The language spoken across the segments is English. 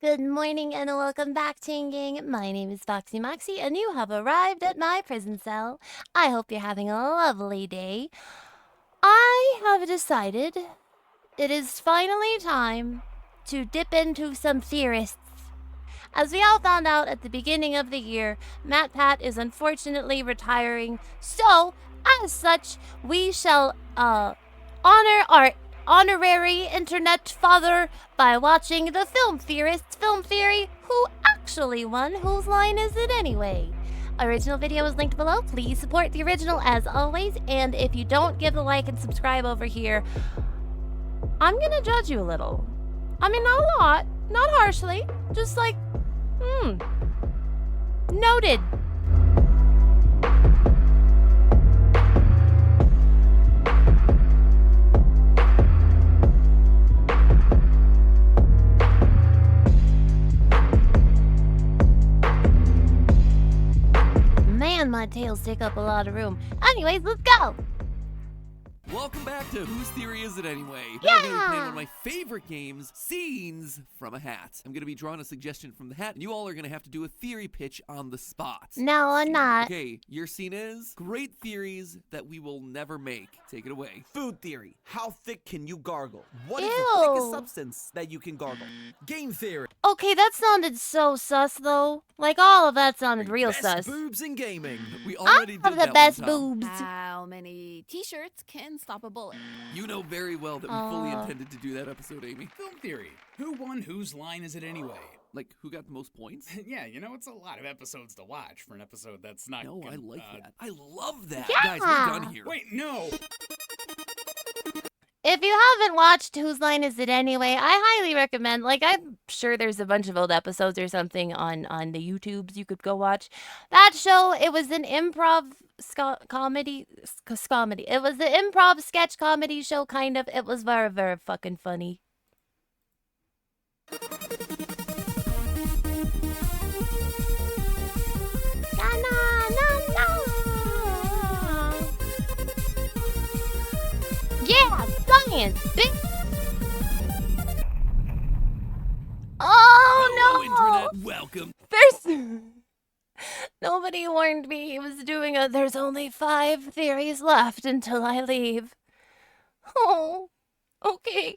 Good morning and welcome back, Teen Gang. My name is FoxyMoxAE and you have arrived at my prison cell. I hope you're having a lovely day. I have decided it is finally time to dip into some theorists. As we all found out at the beginning of the year, Matpat is unfortunately retiring, so as such, we shall honor our honorary internet father by watching the Film Theorists film theory, who actually won Whose Line Is It Anyway? Original video is linked below. Please support the original as always, and if you don't give the like and subscribe over here, I'm gonna judge you a little. I mean, not a lot, not harshly, just like, noted. Man, my tails take up a lot of room. Anyways, let's go! Welcome back to Whose Theory Is It Anyway? Yeah! I'm going to be playing one of my favorite games, Scenes from a Hat. I'm going to be drawing a suggestion from the hat, and you all are going to have to do a theory pitch on the spot. No, I'm not. Okay, your scene is great theories that we will never make. Take it away. Food theory. How thick can you gargle? What is Ew. the thickest substance that you can gargle? Game theory. Okay, that sounded so sus, though. Like, all of that sounded real Best sus. boobs in gaming. We I already have did the that best one time. boobs. How many t-shirts can stop a bullet? You know very well that we fully intended to do that episode, Amy. Film theory. Who won Whose Line Is It Anyway? Like, who got the most points? Yeah, you know, it's a lot of episodes to watch for an episode that's not No, I like that. that. I love that. Yeah. Guys, we're done here. Wait, no! If you haven't watched Whose Line Is It Anyway, I highly recommend, like, I'm sure there's a bunch of old episodes or something on the YouTubes you could go watch. That show, it was an improv comedy. It was an improv sketch comedy show, kind of. It was very, very fucking funny. Na, na, na, na. Yeah, science, bitch! Oh Hello, no! Internet. Welcome. There's nobody warned me he was doing a there's only 5 theories left until I leave. Oh, okay.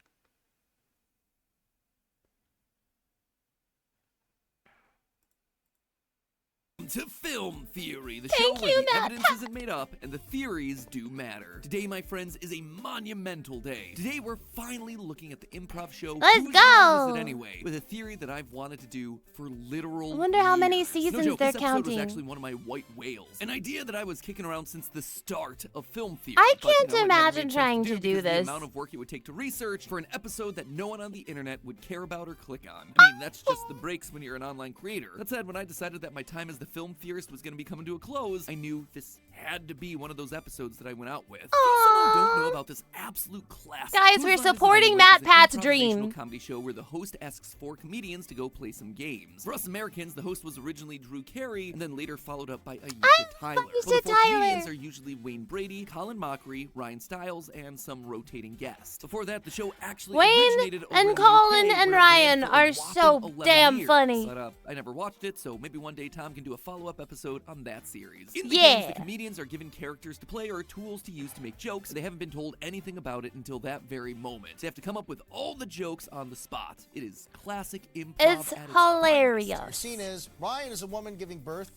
To Film Theory, the Thank show where you, the Matt. evidence isn't made up and the theories do matter. Today, my friends, is a monumental day. Today, we're finally looking at the improv show Let's Whose Line go! Is It Anyway? With a theory that I've wanted to do for literal I wonder how many years. seasons no joke, they're this episode was counting. actually one of my white whales. An idea that I was kicking around since the start of Film Theory. I but, can't it never imagine made sense trying to do because this. The amount of work it would take to research for an episode that no one on the internet would care about or click on. I mean, that's just the breaks when you're an online creator. That said, when I decided that my time as the film theorist was going to be coming to a close, I knew this had to be one of those episodes that I went out with. Some don't know about this absolute classic. Guys, Whose we're Line Is It supporting Anyway Matt is an Pat's improvisational dream. comedy show where the host asks 4 comedians to go play some games. For us Americans, the host was originally Drew Carey, and then later followed up by Aisha Tyler. Aisha Well, the 4 comedians Tyler. are usually Wayne Brady, Colin Mockery, Ryan Stiles, and some rotating guests. Before that, the show actually Wayne originated over and in the Colin UK, and where it ran Ryan for a are whopping so 11 damn years. funny. But I never watched it, so maybe one day Tom can do a follow-up episode on that series. In the Yeah. games, the comedians are given characters to play or tools to use to make jokes. They haven't been told anything about it until that very moment. They have to come up with all the jokes on the spot. It is classic improv. It's at its hilarious. The scene is Ryan is a woman giving birth.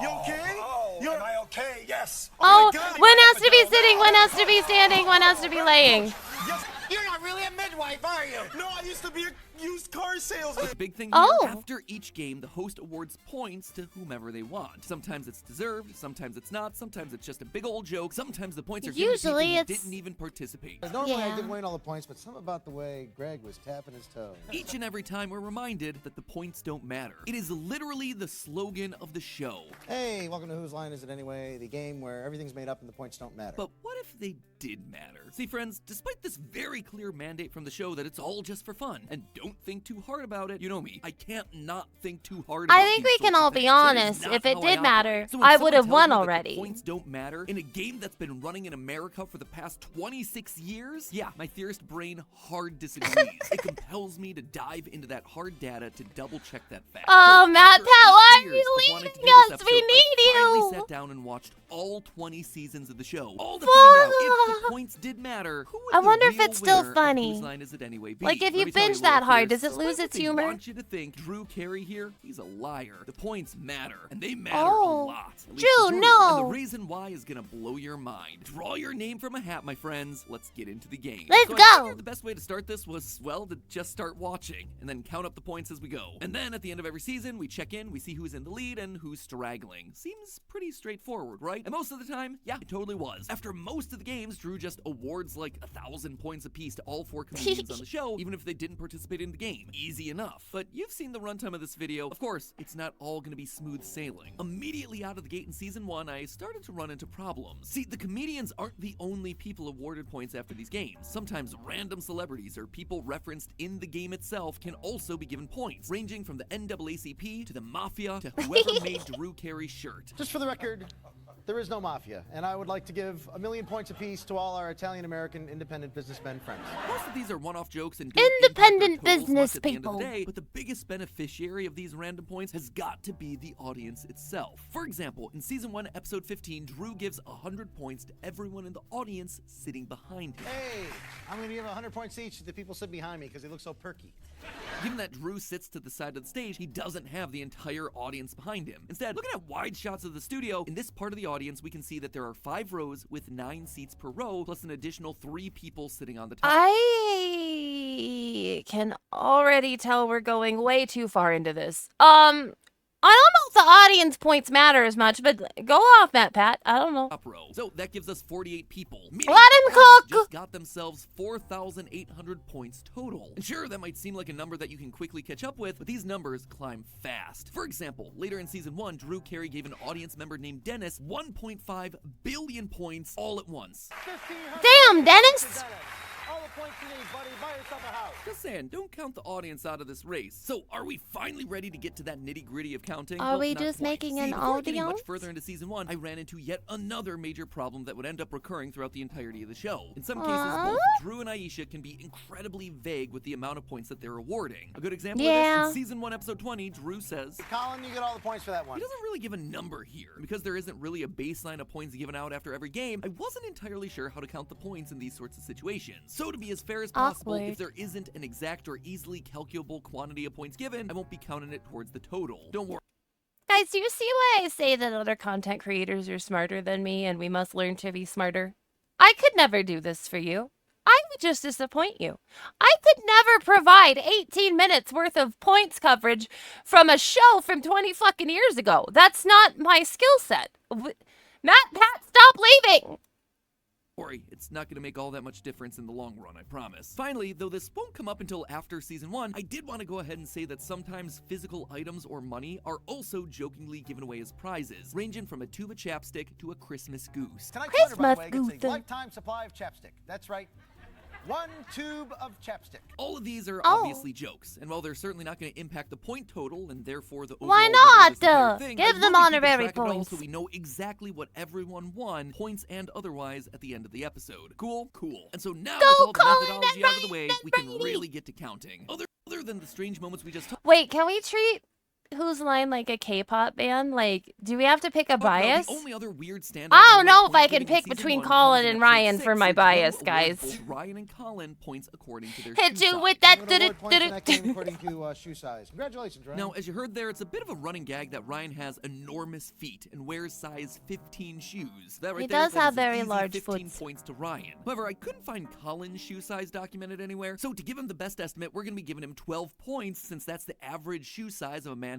You okay? Am I okay? Yes. Oh, my God, one you has to be have a sitting, one has to be standing, one has to be laying. Yes. You're not really a midwife, are you? No, I used to be a used car salesman. The big thing Oh. here, after each game, the host awards points to whomever they want. Sometimes it's deserved, sometimes it's not, sometimes it's just a big old joke, sometimes the points are given to Usually people who it's- didn't even participate. Normally Yeah. I give Wayne all the points, but something about the way Greg was tapping his toe. Each and every time we're reminded that the points don't matter. It is literally the slogan of the show. Hey, welcome to Whose Line Is It Anyway? The game where everything's made up and the points don't matter. But what if they did matter? See, friends, despite this very clear mandate from the show that it's all just for fun, and don't don't think too hard about it. You know me, I can't not think too hard I about think these we can sorts all of be things. That is honest. not If it how did I matter, operate. So when I someone would have tells won me that the already. points don't matter in a game that's been running in America for the past 26 years, yeah, my theorist brain hard disagrees. It compels me to dive into that hard data to double check that fact. Oh, So Matpat, after why 8 are years you of wanting leaving to do this us? We episode, need I finally you. sat down and watched all 20 seasons of the show, all to find out if the points did matter. Who would I the wonder if real it's still winner of funny. Whose Line Is It Anyway be? Like, if Let you me tell binge little that hard, theorists, does it lose despite its what they humor? want you to think Drew Carey here, he's a liar. The points matter, and they matter Oh. a lot. At least Drew, to And no. the reason why is gonna blow your mind. Draw your name from a hat, my friends. Let's get into the game. Let's So I go. figured the best way to start this was, well, to just start watching, and then count up the points as we go. And then at the end of every season, we check in, we see who's in the lead and who's straggling. Seems pretty straightforward, right? And most of the time, yeah, it totally was. After most of the games, Drew just awards like 1,000 points apiece to all 4 comedians on the show, even if they didn't participate in the game. Easy enough. But you've seen the runtime of this video. Of course, it's not all gonna be smooth sailing. Immediately out of the gate in season 1, I started to run into problems. See, the comedians aren't the only people awarded points after these games. Sometimes random celebrities or people referenced in the game itself can also be given points, ranging from the NAACP to the Mafia to whoever made Drew Carey's shirt. Just for the record, there is no mafia, and I would like to give 1,000,000 points apiece to all our Italian-American independent businessmen friends. Most of these are one-off jokes and don't impact Independent our totals business much at the end of people. the day, but the biggest beneficiary of these random points has got to be the audience itself. For example, in season 1, episode 15, Drew gives 100 points to everyone in the audience sitting behind him. Hey, I'm going to give 100 points each to the people sitting behind me because they look so perky. Given that Drew sits to the side of the stage, he doesn't have the entire audience behind him. Instead, looking at wide shots of the studio, in this part of the audience, we can see that there are 5 rows with 9 seats per row, plus an additional 3 people sitting on the top. I can already tell we're going way too far into this. I don't know if the audience points matter as much, but go off, Matpat. I don't know. Top row. So that gives us 48 people. Meaning Let him the audience cook! Just got themselves 4,800 points total. And sure, that might seem like a number that you can quickly catch up with, but these numbers climb fast. For example, later in season 1, Drew Carey gave an audience member named Dennis 1.5 billion points all at once. Damn, Dennis! All the points you need, buddy. Buy yourself a house. Just saying, don't count the audience out of this race. So, are we finally ready to get to that nitty-gritty of counting? Are Well, we not just quite. making See, an before getting much audience? further into season 1, I ran into yet another major problem that would end up recurring throughout the entirety of the show. In some cases, Aw. both Drew and Aisha can be incredibly vague with the amount of points that they're awarding. A good example Yeah. of this, in season 1, episode 20, Drew says, Colin, you get all the points for that one. he doesn't really give a number here. Because there isn't really a baseline of points given out after every game, I wasn't entirely sure how to count the points in these sorts of situations. So to be as fair as possible, Awkward. if there isn't an exact or easily calculable quantity of points given, I won't be counting it towards the total. Don't worry. Guys, do you see why I say that other content creators are smarter than me and we must learn to be smarter? I could never do this for you. I would just disappoint you. I could never provide 18 minutes worth of points coverage from a show from 20 fucking years ago. That's not my skill set. Matpat, stop leaving! Worry, it's not going to make all that much difference in the long run, I promise. Finally, though this won't come up until after season 1, I did want to go ahead and say that sometimes physical items or money are also jokingly given away as prizes, ranging from a tube of chapstick to a Christmas goose. Tonight's winner, by the way, Christmas gets a goose. lifetime supply of chapstick. That's right. 1 tube of chapstick. All of these are Oh. obviously jokes, and while they're certainly not going to impact the point total and therefore the overall Why winner not? of this entire thing, Give I them will be keeping honorary track of it all points. so we know exactly what everyone won, points and otherwise, at the end of the episode. Cool? Cool. And so now Go, with all the Colin methodology and out of the way, Ryan we and can Brady. really get to counting. Other than the strange moments we just talked Wait, can we treat Whose Line like a K-pop band? Like, do we have to pick a about, bias? the only other weird standout I don't moment know if I point can giving in pick season between 1 Colin comes in and episode Ryan 6, for my where Drew bias, awards guys. both Ryan and Colin points according to their Hit shoe you size. with that. I'm gonna award points in that game according to shoe size. Congratulations, Ryan. Now, as you heard there, it's a bit of a running gag that Ryan has enormous feet and wears size 15 shoes. That right He there, does that is have an very easy large 15 foots. points to Ryan. However, I couldn't find Colin's shoe size documented anywhere, so to give him the best estimate, we're going to be giving him 12 points since that's the average shoe size of a man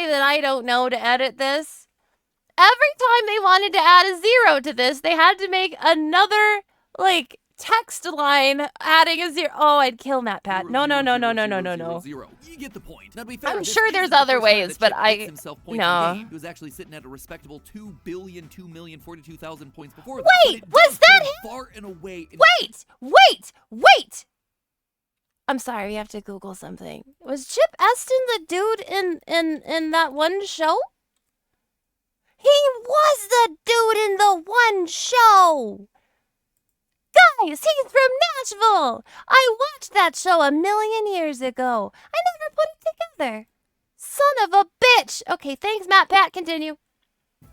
way that I don't know to edit this. Every time they wanted to add a 0 to this, they had to make another, like, text line adding a 0. Oh, I'd kill Matpat. No. You get the point. Now, to be fair, I'm this sure isn't there's the other first time ways, that but Chip I- gets himself points no. in game. He was actually sitting at a respectable 2,042,000 points before that. Wait, But it was does put that him far and away? Wait! I'm sorry, we have to Google something. Was Chip Eston the dude in that one show? He was the dude in the one show! Guys, he's from Nashville! I watched that show a million years ago. I never put it together. Son of a bitch! Okay, thanks, Matpat. Continue.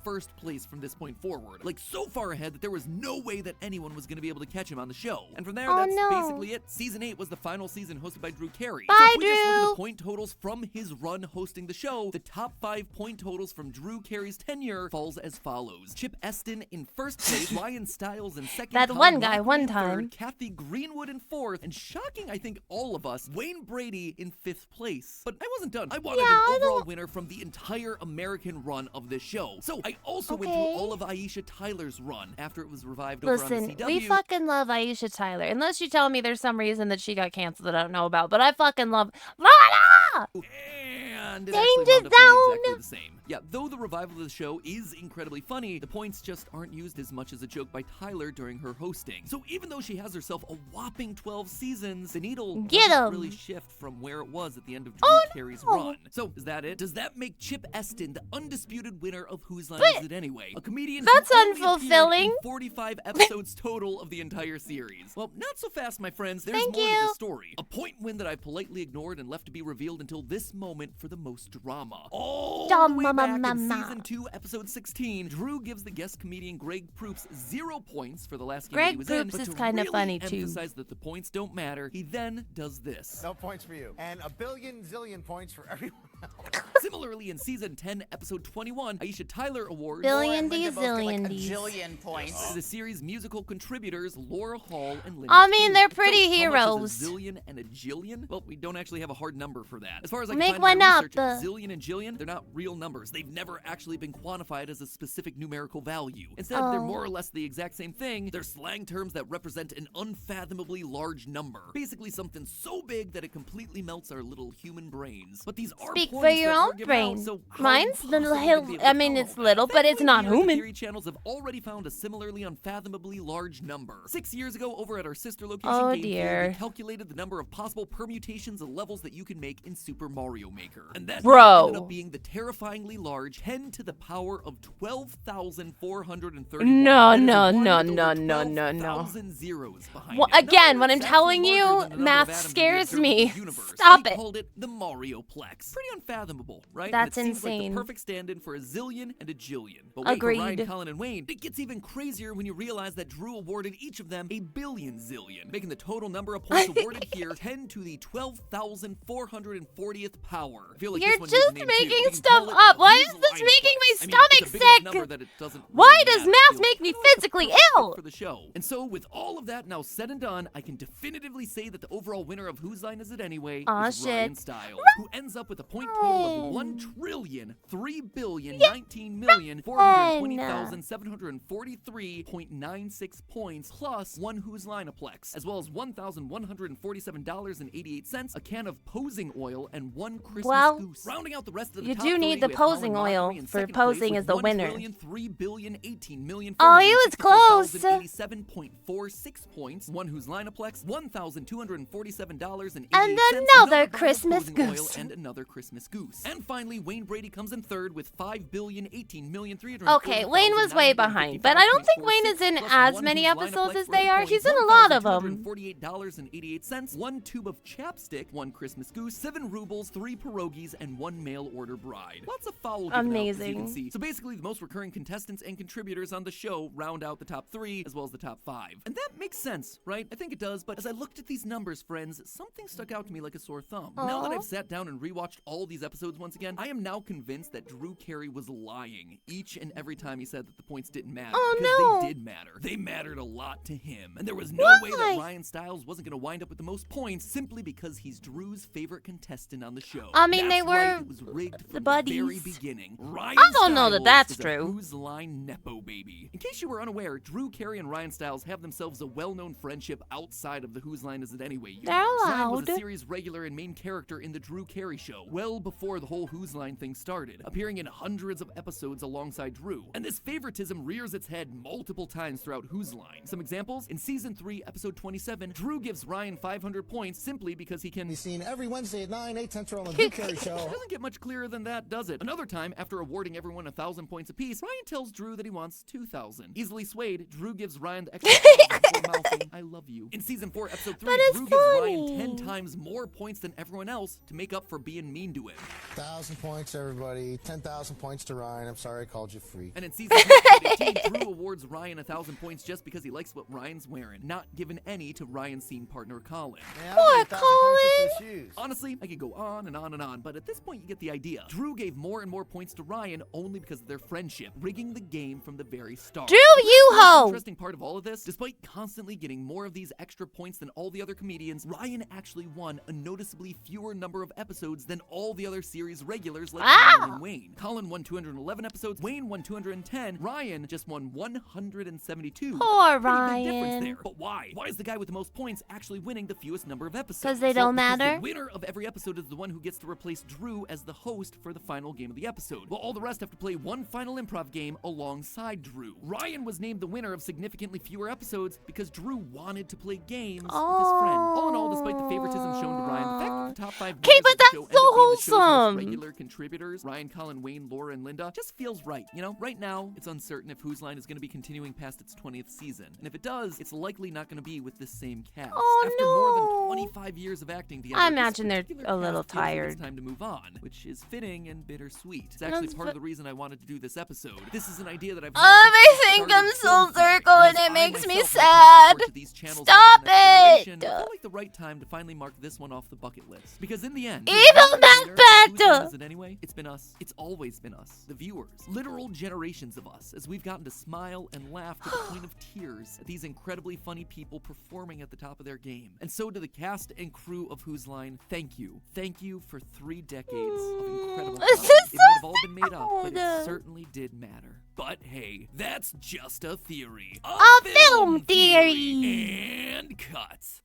First place from this point forward. Like, so far ahead that there was no way that anyone was going to be able to catch him on the show. And from there, Oh, that's no. basically it. Season 8 was the final season hosted by Drew Carey. Bye, so if we just look at Drew. the point totals from his run hosting the show, the top 5 point totals from Drew Carey's tenure falls as follows. Chip Eston in first place, Ryan Stiles in second, That Tom one guy, Lockley one in time. third, Kathy Greenwood in fourth, and shocking, I think, all of us, Wayne Brady in 5th place. But I wasn't done. I wanted Yeah, I an overall don't- winner from the entire American run of this show. So I also went Okay. through all of Aisha Tyler's run after it was revived over on Listen, the CW. we fucking love Aisha Tyler. Unless you tell me there's some reason that she got canceled that I don't know about. But I fucking love Lana! And it Danger actually wound up being Zone! exactly the same. Yeah, though the revival of the show is incredibly funny, the points just aren't used as much as a joke by Tyler during her hosting. So even though she has herself a whopping 12 seasons, the needle Get doesn't 'em. really shift from where it was at the end of Drew Oh, Carey's no. run. So is that it? Does that make Chip Eston the undisputed winner of Whose Line But Is It Anyway? A comedian that's who only appeared unfulfilling. in 45 episodes total of the entire series. Well, not so fast, my friends. There's Thank more to you. the story. A point win that I politely ignored and left to be revealed until this moment for the most drama. All the way back in season 2, episode 16, Drew gives the guest comedian Greg Proops 0 points for the last game Greg he was in, Proops but is to kinda really funny, too. emphasize that the points don't matter, he then does this. No points for you. And a billion zillion points for everyone else. Similarly, in season 10, episode 21, Aisha Tyler awards Billion Linda D's, both get, like, zillion a D's. jillion points. to the series' musical contributors Laura Hall and Linda. I mean, they're King. pretty So, how heroes. much is a zillion and a jillion? Well, we don't actually have a hard number for that. As far as I can Make find in one my up. research, zillion and jillion, they're not real numbers. They've never actually been quantified as a specific numerical value. Instead, they're Oh. more or less the exact same thing. They're slang terms that represent an unfathomably large number. Basically something so big that it completely melts our little human brains. But these are Speak for points your that are own given brain. out, so how Mine's the impossible hill. to be able I to mean, follow it's that? little, but it's Thankfully, not we here at the human. Theory channels have already found a similarly unfathomably large number. 6 years ago, over at our sister location, Oh, Game Theory, dear. we calculated the number of possible permutations of levels that you can make in Super Mario Maker. And that Bro. ended up being the terrifyingly large 10 to the power of 12,430. No, That is no, a one no, with no, over no, no, no. 12,000 zeros behind Well, it. again, Now, when I'm that's telling actually you, larger than the number math of atoms in the scares observable me. universe. Stop We it. called it the Marioplex. Pretty unfathomable, right? That's and it seems like insane. the perfect stand-in for a zillion and a jillion. But wait, for Agreed. Ryan, Colin, and Wayne, it gets even crazier when you realize that Drew awarded each of them a billion zillion, making the total number of points awarded here 10 to the 12,440th power. I feel like You're this one needs a just name, too. making We can stuff call it up. the Why Whose is this Line making my Plex. I mean, it's a stomach big enough sick? number that it doesn't Why really does matter. math Feels make me kinda like the physically perfect ill? for the show. And so, with all of that now said and done, I can definitively say that the overall winner of Whose Line Is It Anyway Aw, is Ryan shit. Stiles, who ends up with a point total of 1,3,3,9,420,743.96 points, plus one Whose Lineaplex, as well as $1,147.88, a can of posing oil, and one Christmas Well, goose. Rounding out the rest of the you top do three, need the we have Colin posing Mockery oil in for second posing place as the with winner. 1,3,3,018,000,464,086 Oh, he was close. 87.46 points, one Whose Lineaplex, $1,247.88, And another bottle of Christmas posing oil, goose. and another Christmas goose. And finally, Wayne Brady comes in third with 5,018,300. Okay, Wayne was way behind, but I don't think Wayne is in as many episodes as they are. He's in a lot of them. $1,248.88, one tube of chapstick, one Christmas goose, 7 rubles, 3 pierogies, and 1 mail order bride. Lots of foul given out, as you Amazing. can see. So basically, the most recurring contestants and contributors on the show round out the top 3 as well as the top 5. And that makes sense, right? I think it does, but as I looked at these numbers, friends, something stuck out to me like a sore thumb. Now that Aw. I've sat down and rewatched all these episodes once again, I am now convinced that Drew Carey was lying each and every time he said that the points didn't matter. Oh, because no. they did matter. They mattered a lot to him. And there was no way Why? that Ryan Stiles wasn't going to wind up with the most points simply because he's Drew's favorite contestant on the show. I mean, they That's right, were it was rigged the from buddies. the very beginning. Ryan I don't know that Stiles that's is a true. Whose Line Nepo baby. In case you were unaware, Drew Carey and Ryan Stiles have themselves a well-known friendship outside of the Whose Line Is It Anyway universe. They're Ryan was allowed. a series regular and main character in the Drew Carey show, well before the whole Whose Line thing started, appearing in hundreds of episodes alongside Drew. And this favoritism rears its head multiple times throughout Whose Line. Some examples: in Season 3, Episode 27, Drew gives Ryan 500 points simply because he can... Be seen every Wednesday at 9, 8 Central on the Drew Carey Show. Doesn't get much clearer than that, does it? Another time, after awarding everyone 1,000 points apiece, Ryan tells Drew that he wants 2,000. Easily swayed, Drew gives Ryan the extra 1,000 before mouthing, "I love you." In Season 4, Episode 3, But it's Drew gives Ryan funny. 10 times more points than everyone else to make up for being mean to him. 1,000 points, everybody. 10,000 points to Ryan. I'm sorry I called you freak. And in Season 2, Episode 18, Drew awards Ryan 1,000 points just because he likes what Ryan's wearing, not giving any to Ryan's scene partner Colin. Poor Colin. Honestly, I could go on and on and on, but at this point you get the idea. Drew gave more and more points to Ryan only because of their friendship, rigging the game from the very start. Drew, you The ho! interesting part of all of this, despite constantly getting more of these extra points than all the other comedians, Ryan actually won a noticeably fewer number of episodes than all the other series regulars like Colin and Wayne. Colin won 211 episodes, Wayne won 210, Ryan just won 172. Poor Pretty big difference Ryan. there. But why? Why is the guy with the most points actually winning the fewest number of episodes? 'Cause they don't Because matter? the winner of every episode is the one who gets to replace Drew as the host for the final game of the episode, while all the rest have to play one final improv game alongside Drew. Ryan was named the winner of significantly fewer episodes because Drew wanted to play games with his friend. All in all, despite the favoritism shown to Ryan, the fact that the top 5 Okay, winners but of the that's show end so up being the show's most wholesome. regular contributors, Ryan, Colin, Wayne, Laura, and Linda, just feels right. You know, right now, it's uncertain if Whose Line is going to be continuing past its 20th season. And if it does, it's likely not going to be with this same cast. Oh, After more than 25 years of acting together, I this imagine they're particular a little cast feels like tired. It's time to move on, which is fitting and bittersweet. It's actually That's part of fa- the reason I wanted to do this episode. This is an idea that I've Oh, had I since think started I'm Film full Theory. circle and As it I makes me myself sad. look to these channels Stop over the next generation, it. I feel like the right time to finally mark this one off the bucket list. Because in the end, Evil who's Matpat. is it anyway? It's been us. It's always been us, the viewers. Literal generations of us, as we've gotten to smile and laugh to the point of tears at these incredibly funny people performing at the top of their game. And so to the cast and crew of Whose Line, thank you. Thank you for 3 decades of incredible This comedy. is It might have so all been made up, but sad. it certainly did matter. But hey, that's just a theory. A film theory. And cuts.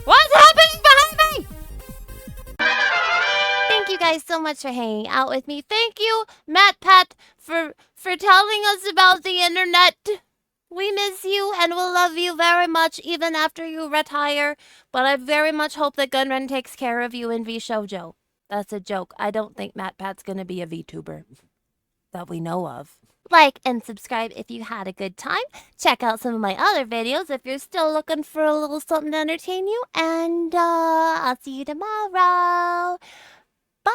What's happening behind me? Thank you guys so much for hanging out with me. Thank you, Matpat, for telling us about the internet. We miss you and will love you very much even after you retire. But I very much hope that Gunrun takes care of you in VShojo. That's a joke. I don't think Matpat's gonna be a VTuber that we know of. Like and subscribe if you had a good time. Check out some of my other videos if you're still looking for a little something to entertain you. And I'll see you tomorrow. Bye.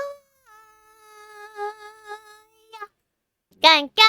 Gang, gang.